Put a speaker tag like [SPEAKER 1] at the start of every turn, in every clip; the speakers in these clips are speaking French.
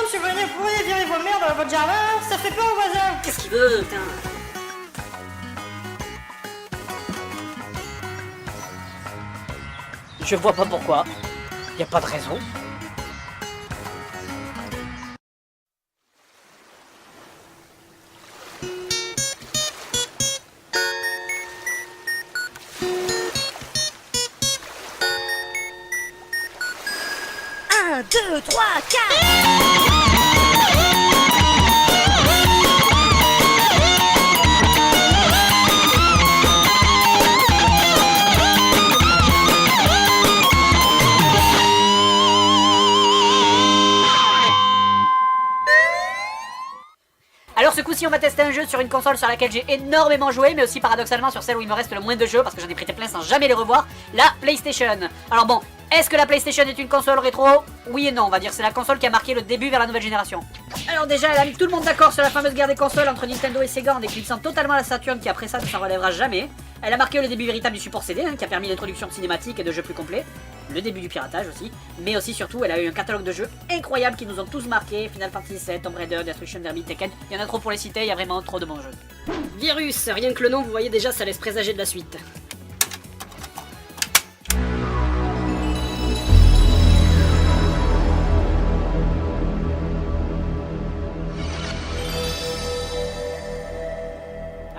[SPEAKER 1] de survenir, vous pourriez virer vos merdes dans votre jardin, ça fait peur aux voisins.
[SPEAKER 2] Qu'est-ce qu'il veut, putain? Je vois pas pourquoi. Y a pas de raison. Un, deux, trois, quatre. Alors ce coup-ci on va tester un jeu sur une console sur laquelle j'ai énormément joué, mais aussi paradoxalement sur celle où il me reste le moins de jeux parce que j'en ai prêté plein sans jamais les revoir, la PlayStation. Alors bon, est-ce que la PlayStation est une console rétro? Oui et non, on va dire c'est la console qui a marqué le début vers la nouvelle génération. Alors déjà elle a mis tout le monde d'accord sur la fameuse guerre des consoles entre Nintendo et Sega en éclipsant totalement la Saturn qui après ça ne s'en relèvera jamais. Elle a marqué le début véritable du support CD qui a permis l'introduction de cinématiques et de jeux plus complets, le début du piratage aussi, mais aussi surtout elle a eu un catalogue de jeux incroyables qui nous ont tous marqués, Final Fantasy VII, Tomb Raider, Destruction Derby, Tekken, il y en a trop pour les citer, il y a vraiment trop de bons jeux. Virus, rien que le nom vous voyez déjà ça laisse présager de la suite.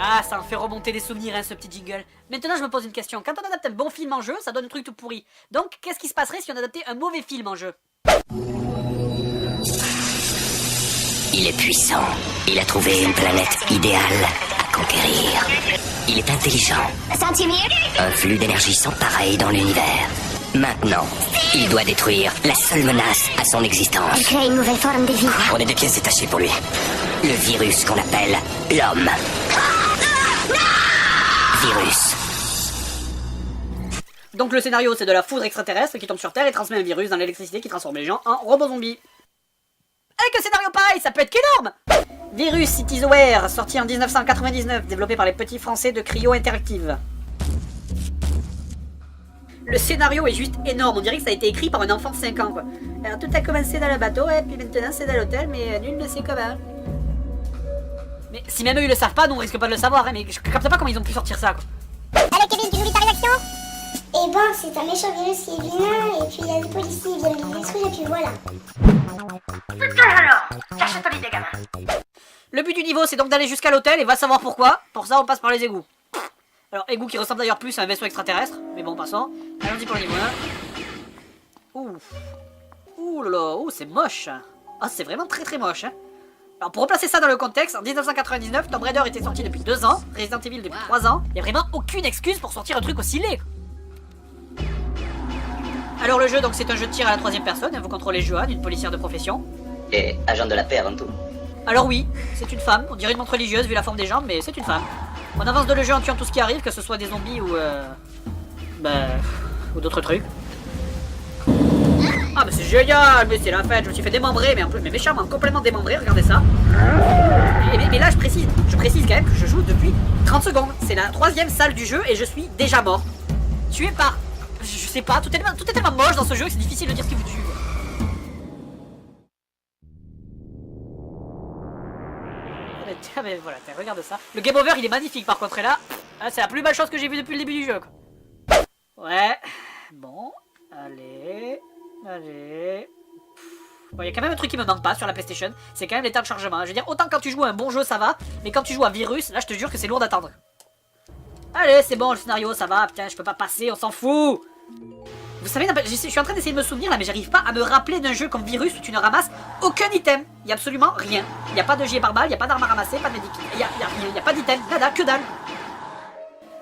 [SPEAKER 2] Ah, ça en fait remonter des souvenirs, hein, ce petit jingle. Maintenant, je me pose une question. Quand on adapte un bon film en jeu, ça donne un truc tout pourri. Donc, qu'est-ce qui se passerait si on adaptait un mauvais film en jeu?
[SPEAKER 3] Il est puissant. Il a trouvé une planète idéale à conquérir. Il est intelligent. Un flux d'énergie sans pareil dans l'univers. Maintenant, il doit détruire la seule menace à son existence.
[SPEAKER 4] Il crée une nouvelle forme de vie.
[SPEAKER 3] On est des pièces détachées pour lui. Le virus qu'on appelle l'homme. Virus.
[SPEAKER 2] Donc le scénario, c'est de la foudre extraterrestre qui tombe sur Terre et transmet un virus dans l'électricité qui transforme les gens en robots zombies. Avec un scénario pareil, ça peut être qu'énorme! Virus Citizenware, sorti en 1999, développé par les petits français de Cryo Interactive. Le scénario est juste énorme, on dirait que ça a été écrit par un enfant de 5 ans quoi. Alors tout a commencé dans le bateau et puis maintenant c'est dans l'hôtel, mais nul ne sait comment. Mais si même eux ils le savent pas, nous on risque pas de le savoir, hein, mais je capte pas comment ils ont pu sortir ça quoi.
[SPEAKER 4] Allez Kevin, tu nous lis ta rédaction? Eh ben, c'est un méchant virus qui est vilain, et puis il y a des policiers, ils viennent le détruire, et puis voilà.
[SPEAKER 1] Putain alors, cache ton idée gamin.
[SPEAKER 2] Le but du niveau c'est donc d'aller jusqu'à l'hôtel et va savoir pourquoi. Pour ça on passe par les égouts. Alors égout qui ressemble d'ailleurs plus à un vaisseau extraterrestre, mais bon passons. Allons-y pour le niveau 1. Ouh. Ouh là là, ouh c'est moche. Ah c'est vraiment très très moche hein. Alors pour replacer ça dans le contexte, en 1999, Tomb Raider était sorti depuis 2 ans, Resident Evil depuis 3 ans, il y a vraiment aucune excuse pour sortir un truc aussi laid. Alors le jeu donc c'est un jeu de tir à la 3ème personne, vous contrôlez Joanne, une policière de profession.
[SPEAKER 3] Et agent de la paix avant tout.
[SPEAKER 2] Alors oui, c'est une femme, on dirait une montre religieuse vu la forme des jambes, mais c'est une femme. On avance dans le jeu en tuant tout ce qui arrive, que ce soit des zombies ou ou d'autres trucs. Ah mais c'est génial, mais c'est la fête, je me suis fait démembrer, mais en plus, mais méchamment, complètement démembré, regardez ça. Mais là je précise quand même que je joue depuis 30 secondes. C'est la 3ème salle du jeu et je suis déjà mort. Tué par... Je sais pas, tout est tellement moche dans ce jeu que c'est difficile de dire ce qui vous tue. Ah mais voilà, regarde ça. Le game over il est magnifique par contre, et là, c'est la plus belle chose que j'ai vue depuis le début du jeu quoi. Ouais, bon, allez... Bon, il y a quand même un truc qui me manque pas sur la PlayStation, c'est quand même les temps de chargement. Je veux dire, autant quand tu joues à un bon jeu ça va, mais quand tu joues à Virus, là je te jure que c'est lourd d'attendre. Allez, c'est bon, le scénario ça va, putain, je peux pas passer, on s'en fout. Vous savez, je suis en train d'essayer de me souvenir là, mais j'arrive pas à me rappeler d'un jeu comme Virus où tu ne ramasses aucun item. Il y a absolument rien. Il y a pas de gilet pare-balles, il y a pas d'armes à ramasser, pas de médicaments, il y a pas d'item, nada, que dalle.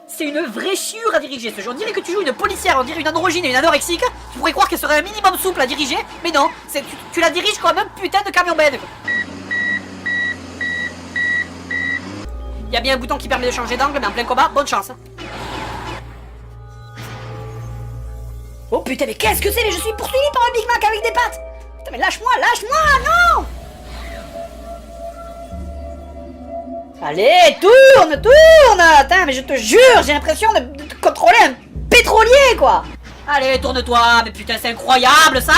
[SPEAKER 2] C'est une vraie chiure à diriger ce jeu. On dirait que tu joues une policière, on dirait une androgyne et une anorexique. Tu pourrais croire qu'elle serait un minimum souple à diriger, mais non, tu la diriges comme un putain de camion bed. Il y a bien un bouton qui permet de changer d'angle, mais en plein combat, bonne chance. Oh putain, mais qu'est-ce que c'est? Mais je suis poursuivi par un Big Mac avec des pattes. Putain, mais lâche-moi, non! Allez, tourne! Attends, mais je te jure, j'ai l'impression de contrôler un pétrolier, quoi! Allez, tourne-toi! Mais putain, c'est incroyable, ça!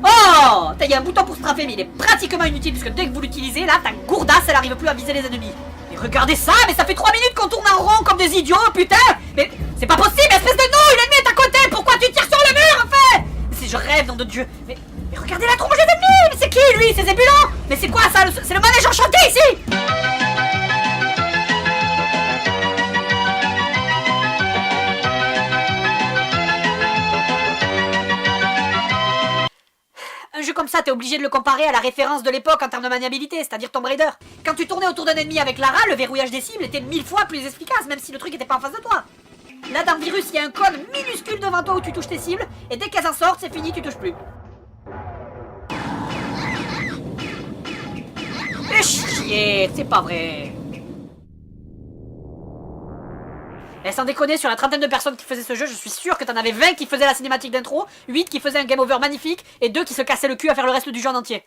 [SPEAKER 2] Oh, il y a un bouton pour strafer, mais il est pratiquement inutile, puisque dès que vous l'utilisez, là, ta gourdasse, elle arrive plus à viser les ennemis. Mais regardez ça, mais ça fait 3 minutes qu'on tourne en rond comme des idiots, putain. Mais c'est pas possible, espèce de nouille, l'ennemi est à côté, pourquoi tu tires sur le mur, en fait? Si je rêve, nom de Dieu. Mais regardez la tronche des ennemis, mais c'est qui, lui? C'est Zébulon? Mais c'est quoi, ça? C'est le manège enchanté, ici? Un jeu comme ça, t'es obligé de le comparer à la référence de l'époque en termes de maniabilité, c'est-à-dire Tomb Raider. Quand tu tournais autour d'un ennemi avec Lara, le verrouillage des cibles était 1000 fois plus efficace, même si le truc était pas en face de toi. Là, dans Virus, il y a un cône minuscule devant toi où tu touches tes cibles, et dès qu'elles en sortent, c'est fini, tu touches plus. Et chier, c'est pas vrai. Et sans déconner, sur la trentaine de personnes qui faisaient ce jeu, je suis sûr que t'en avais 20 qui faisaient la cinématique d'intro, 8 qui faisaient un game over magnifique, et 2 qui se cassaient le cul à faire le reste du jeu en entier.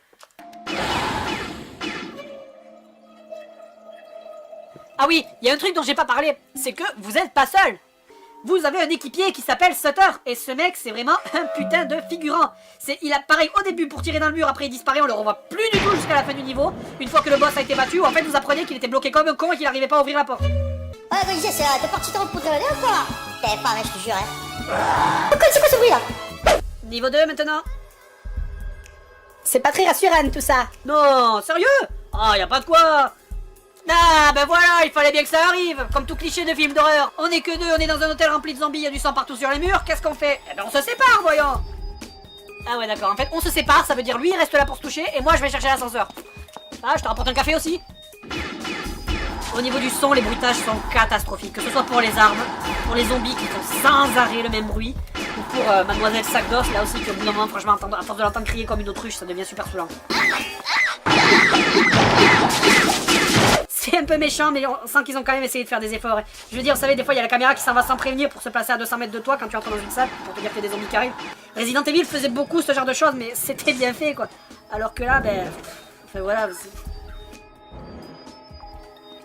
[SPEAKER 2] Ah oui, il y a un truc dont j'ai pas parlé, c'est que vous êtes pas seul. Vous avez un équipier qui s'appelle Sutter, et ce mec c'est vraiment un putain de figurant. Il apparaît au début pour tirer dans le mur, après il disparaît, on le revoit plus du tout jusqu'à la fin du niveau, une fois que le boss a été battu, en fait vous apprenez qu'il était bloqué comme un con et qu'il n'arrivait pas à ouvrir la porte.
[SPEAKER 4] Ouais, bah, c'est t'es parti te repoudrer la dernière fois là. T'avais pas, je te jure, hein. C'est quoi ce bruit là?
[SPEAKER 2] Niveau 2 maintenant.
[SPEAKER 5] C'est pas très rassurant tout ça.
[SPEAKER 2] Non, sérieux? Ah, y a pas de quoi. Ah, ben voilà, il fallait bien que ça arrive. Comme tout cliché de film d'horreur. On est que deux, on est dans un hôtel rempli de zombies, y a du sang partout sur les murs, qu'est-ce qu'on fait? Eh ben on se sépare, voyons. Ah ouais, d'accord, en fait, on se sépare, ça veut dire lui il reste là pour se toucher, et moi je vais chercher l'ascenseur. Ah, je te rapporte un café aussi. Au niveau du son, les bruitages sont catastrophiques, que ce soit pour les armes, pour les zombies qui font sans arrêt le même bruit, ou pour Mademoiselle Sac d'os, là aussi, qu'au bout d'un moment, franchement, à force de l'entendre crier comme une autruche, ça devient super saoulant. C'est un peu méchant, mais on sent qu'ils ont quand même essayé de faire des efforts. Je veux dire, vous savez, des fois, il y a la caméra qui s'en va sans prévenir pour se placer à 200 mètres de toi quand tu entres dans une salle, pour te dire qu'il y a des zombies qui arrivent. Resident Evil faisait beaucoup ce genre de choses, mais c'était bien fait, quoi. Alors que là, ben... Enfin, voilà...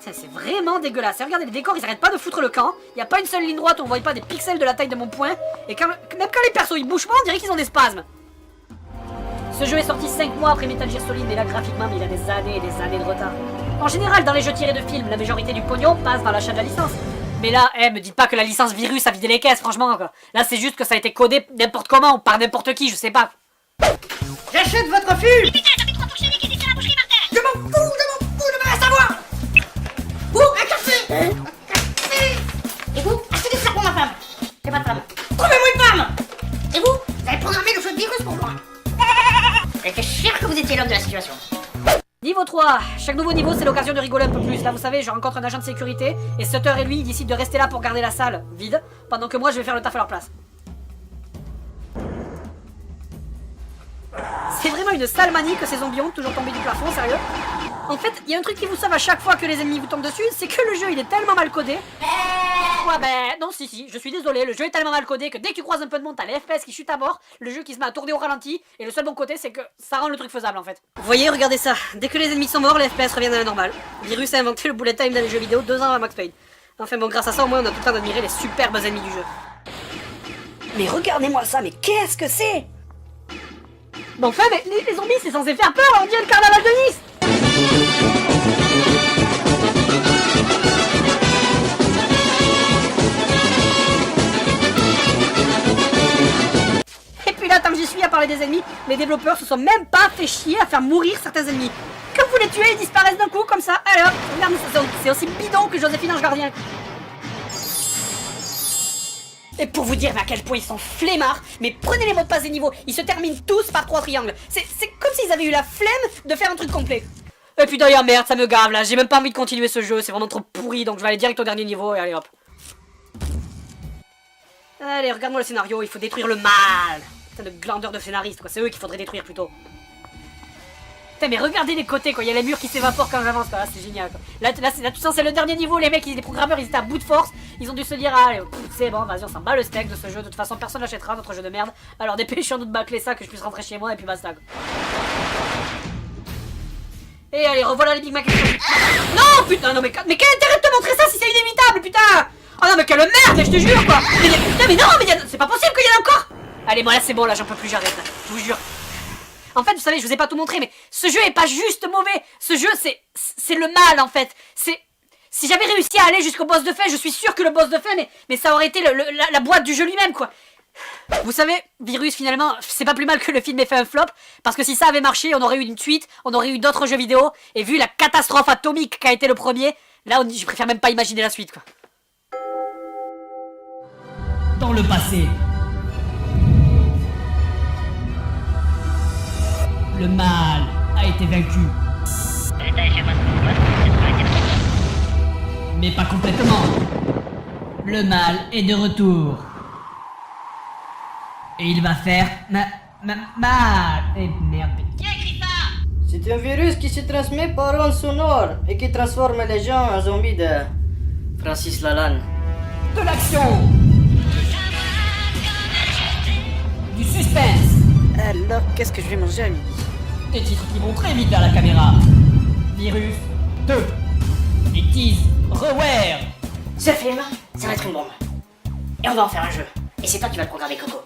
[SPEAKER 2] C'est vraiment dégueulasse. Et regardez, les décors, ils arrêtent pas de foutre le camp. Il n'y a pas une seule ligne droite où on voit pas des pixels de la taille de mon poing. Et même quand les persos ils bougent pas, on dirait qu'ils ont des spasmes. Ce jeu est sorti 5 mois après Metal Gear Solid, mais là, graphiquement, il a des années et des années de retard. En général, dans les jeux tirés de films, la majorité du pognon passe dans l'achat de la licence. Mais là, me dites pas que la licence Virus a vidé les caisses, franchement, quoi. Là, c'est juste que ça a été codé n'importe comment, ou par n'importe qui, je sais pas.
[SPEAKER 1] J'achète votre fût.
[SPEAKER 4] Mais putain, ça fait 3 pour chaîner qui était sur la boucherie, Martin.
[SPEAKER 1] Je m'en fous, je veux rien savoir. Ouh, un café. Un café.
[SPEAKER 4] Et vous, achetez des fleurs pour ma femme. C'est pas de femme.
[SPEAKER 1] Trouvez-moi une femme.
[SPEAKER 4] Et vous, vous avez programmé le jeu de virus pour moi. J'étais sûr que vous étiez l'homme de la situation.
[SPEAKER 2] Niveau 3, chaque nouveau niveau c'est l'occasion de rigoler un peu plus. Là vous savez, je rencontre un agent de sécurité et Sutter et lui ils décident de rester là pour garder la salle vide pendant que moi je vais faire le taf à leur place. C'est vraiment une sale manie que ces zombies ont toujours tombé du plafond, sérieux. En fait, il y a un truc qui vous sauve à chaque fois que les ennemis vous tombent dessus, c'est que le jeu il est tellement mal codé. Ouais ben non si, je suis désolé, le jeu est tellement mal codé que dès que tu croises un peu de monde, t'as les FPS qui chutent à bord, le jeu qui se met à tourner au ralenti, et le seul bon côté c'est que ça rend le truc faisable en fait. Vous voyez, regardez ça, dès que les ennemis sont morts, les FPS reviennent à la normale. Virus a inventé le bullet time dans les jeux vidéo 2 ans avant Max Payne. Enfin bon, grâce à ça au moins on a tout le temps d'admirer les superbes ennemis du jeu. Mais regardez-moi ça, mais qu'est-ce que c'est? Bon enfin, mais les zombies c'est censé faire peur, on dirait le carnaval de Nice. Et puis là, tant que j'y suis à parler des ennemis, les développeurs se sont même pas fait chier à faire mourir certains ennemis. Quand vous les tuez, ils disparaissent d'un coup comme ça. Alors, regarde, c'est aussi bidon que Joséphine Ange Gardien. Et pour vous dire à quel point ils sont flemmards, mais prenez les mots de passe des niveaux, ils se terminent tous par 3 triangles. C'est comme s'ils avaient eu la flemme de faire un truc complet. Et puis d'ailleurs, merde, ça me gave là, j'ai même pas envie de continuer ce jeu, c'est vraiment trop pourri, donc je vais aller direct au dernier niveau et allez hop. Allez, regarde-moi le scénario, il faut détruire le mal. Putain de glandeurs de scénaristes, quoi, c'est eux qu'il faudrait détruire plutôt. Putain, mais regardez les côtés, quoi, il y a les murs qui s'évaporent quand j'avance, quoi, là c'est génial, quoi. Là, tout ça, c'est le dernier niveau, les mecs, les programmeurs, ils étaient à bout de force, ils ont dû se dire, ah, c'est bon, vas-y, on s'en bat le steak de ce jeu, de toute façon, personne l'achètera, notre jeu de merde, alors dépêchons-nous de bâcler ça, que je puisse rentrer chez moi, et puis basta, quoi. Et allez, revoilà les Big Mac. Non, putain, non, mais quel intérêt de te montrer ça si c'est inévitable, putain. Oh non, mais quelle merde, je te jure, quoi. Mais putain, mais non, mais c'est pas possible qu'il y en ait encore. Allez, bon, là, c'est bon, là, j'en peux plus, j'arrête, là, je vous jure. En fait, vous savez, je vous ai pas tout montré, mais ce jeu est pas juste mauvais. Ce jeu, c'est le mal, en fait. Si j'avais réussi à aller jusqu'au boss de fin, je suis sûr que le boss de fin, mais ça aurait été la boîte du jeu lui-même, quoi. Vous savez, Virus, finalement, c'est pas plus mal que le film ait fait un flop, parce que si ça avait marché, on aurait eu une suite, on aurait eu d'autres jeux vidéo, et vu la catastrophe atomique qu'a été le premier, là, je préfère même pas imaginer la suite, quoi.
[SPEAKER 6] Dans le passé, le mal a été vaincu. Mais pas complètement. Le mal est de retour. Et il va faire mal. Et merde. Qui a écrit ça?
[SPEAKER 7] C'est un virus qui se transmet par ondes sonores et qui transforme les gens en zombies de Francis Lalanne.
[SPEAKER 6] De l'action. Du suspense.
[SPEAKER 1] Alors, qu'est-ce que je vais manger à midi?
[SPEAKER 6] Des titres qui vont très vite vers la caméra. Virus 2. Et tease Reware.
[SPEAKER 1] Ce film, ça va être une bombe. Et on va en faire un jeu. Et c'est toi qui vas le programmer, Coco.